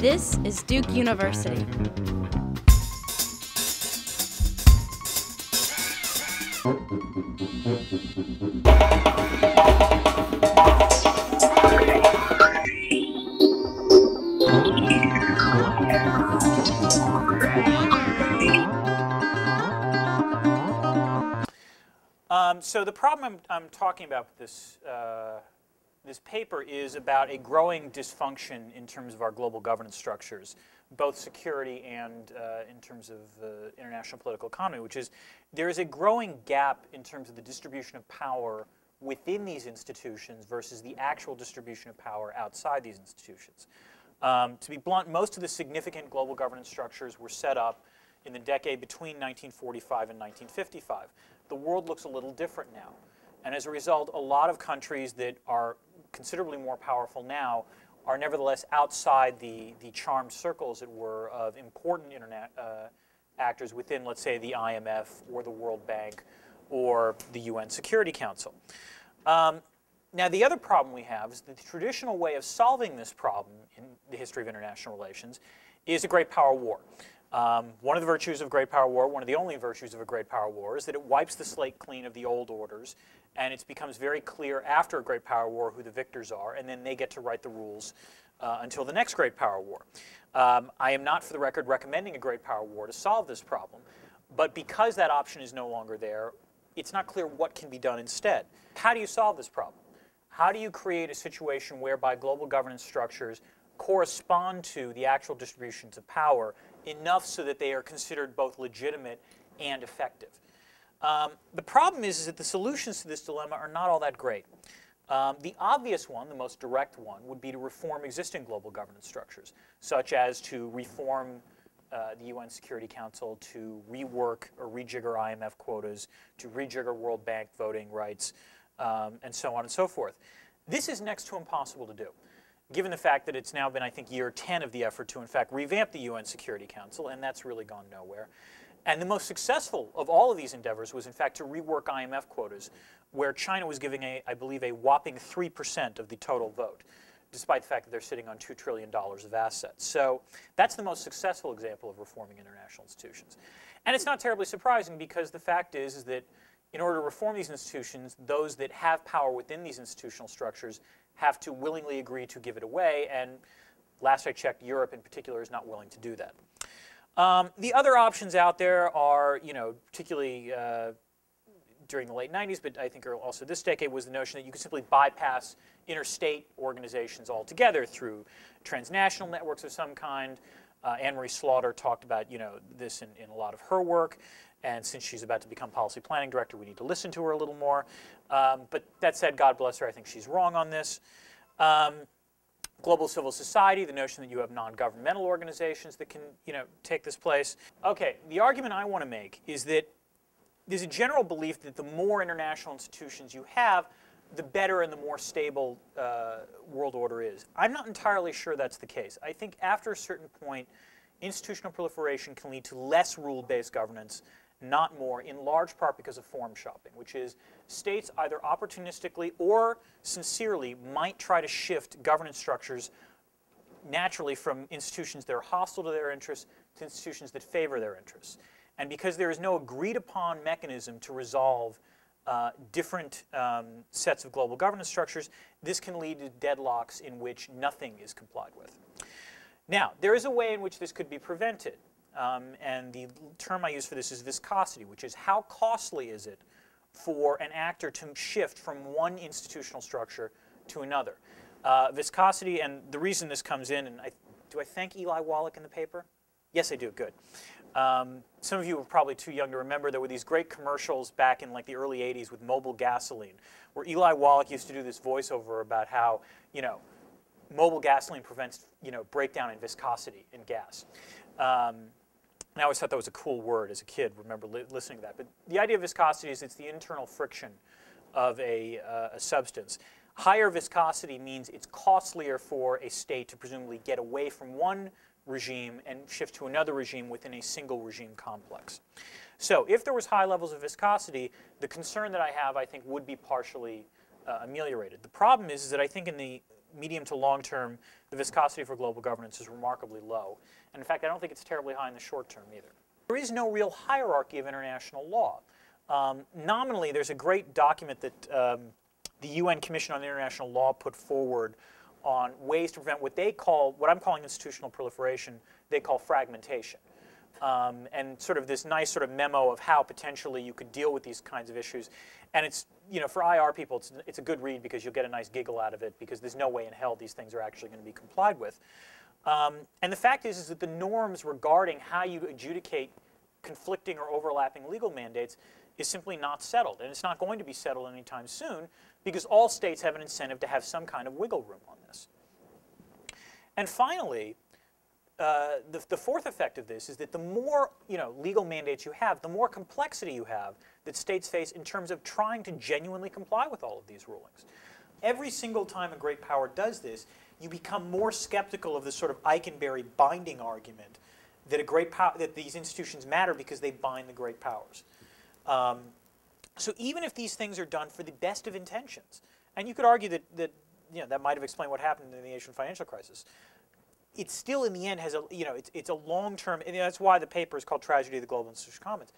This is Duke University. So the problem I'm talking about with this paper is about a growing dysfunction in terms of our global governance structures, both security and in terms of the international political economy, which is there is a growing gap in terms of the distribution of power within these institutions versus the actual distribution of power outside these institutions. To be blunt, most of the significant global governance structures were set up in the decade between 1945 and 1955. The world looks a little different now. And as a result, a lot of countries that are considerably more powerful now are nevertheless outside the charmed circles, as it were, of important internet actors within, let's say, the IMF or the World Bank or the UN Security Council. Now, the other problem we have is that the traditional way of solving this problem in the history of international relations is a great power war. One of the virtues of a great power war, one of the only virtues of a great power war, is that it wipes the slate clean of the old orders, and it becomes very clear after a great power war who the victors are, and then they get to write the rules until the next great power war. I am not, for the record, recommending a great power war to solve this problem, but because that option is no longer there, it's not clear what can be done instead. How do you solve this problem? How do you create a situation whereby global governance structures correspond to the actual distributions of power enough so that they are considered both legitimate and effective? The problem is that the solutions to this dilemma are not all that great. The obvious one, the most direct one, would be to reform existing global governance structures, such as to reform the UN Security Council, to rework or rejigger IMF quotas, to rejigger World Bank voting rights, and so on and so forth. This is next to impossible to do, given the fact that it's now been, I think, year 10 of the effort to, in fact, revamp the UN Security Council, and that's really gone nowhere. And the most successful of all of these endeavors was, in fact, to rework IMF quotas, where China was giving, I believe, a whopping 3% of the total vote, despite the fact that they're sitting on $2 trillion of assets. So that's the most successful example of reforming international institutions. And it's not terribly surprising, because the fact is that in order to reform these institutions, those that have power within these institutional structures have to willingly agree to give it away, and last I checked, Europe in particular is not willing to do that. The other options out there are, particularly during the late 90s, but I think also this decade, was the notion that you could simply bypass interstate organizations altogether through transnational networks of some kind. Anne-Marie Slaughter talked about, this in a lot of her work. And since she's about to become policy planning director, we need to listen to her a little more. But that said, God bless her, I think she's wrong on this. Global civil society, the notion that you have non-governmental organizations that can, take this place. Okay, the argument I want to make is that there's a general belief that the more international institutions you have, the better and the more stable world order is. I'm not entirely sure that's the case. I think after a certain point, institutional proliferation can lead to less rule-based governance, not more, in large part because of form shopping, which is states either opportunistically or sincerely might try to shift governance structures naturally from institutions that are hostile to their interests to institutions that favor their interests. And because there is no agreed-upon mechanism to resolve different sets of global governance structures, this can lead to deadlocks in which nothing is complied with. Now, there is a way in which this could be prevented. And the term I use for this is viscosity, which is how costly is it for an actor to shift from one institutional structure to another. Viscosity, and the reason this comes in, and do I thank Eli Wallach in the paper? Yes, I do. Good. Some of you are probably too young to remember there were these great commercials back in like the early 80s with Mobil gasoline, where Eli Wallach used to do this voiceover about how, Mobil gasoline prevents, breakdown in viscosity in gas. And I always thought that was a cool word as a kid, remember listening to that. But the idea of viscosity is it's the internal friction of a substance. Higher viscosity means it's costlier for a state to presumably get away from one regime and shift to another regime within a single regime complex. So if there was high levels of viscosity, the concern that I have, I think, would be partially ameliorated. The problem is that I think in the medium to long term, the viscosity for global governance is remarkably low. And in fact, I don't think it's terribly high in the short term either. There is no real hierarchy of international law. Nominally, there's a great document that the UN Commission on International Law put forward on ways to prevent what they call, what I'm calling institutional proliferation, they call fragmentation. And sort of this nice sort of memo of how potentially you could deal with these kinds of issues. And it's, you know, for IR people, it's a good read because you'll get a nice giggle out of it because there's no way in hell these things are actually going to be complied with. And the fact is that the norms regarding how you adjudicate conflicting or overlapping legal mandates is simply not settled. And it's not going to be settled anytime soon because all states have an incentive to have some kind of wiggle room on this. And finally, the fourth effect of this is that the more legal mandates you have, the more complexity you have that states face in terms of trying to genuinely comply with all of these rulings. Every single time a great power does this, you become more skeptical of the sort of Eikenberry binding argument that that these institutions matter because they bind the great powers. So even if these things are done for the best of intentions, and you could argue that that might have explained what happened in the Asian financial crisis, it still in the end has it's a long-term, and that's why the paper is called Tragedy of the Global Institutional Commons.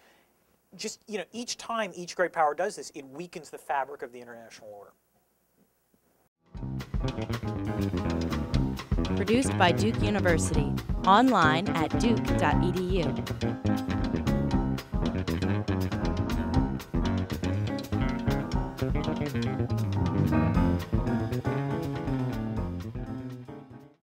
Just each time each great power does this, it weakens the fabric of the international order. Produced by Duke University. Online at duke.edu.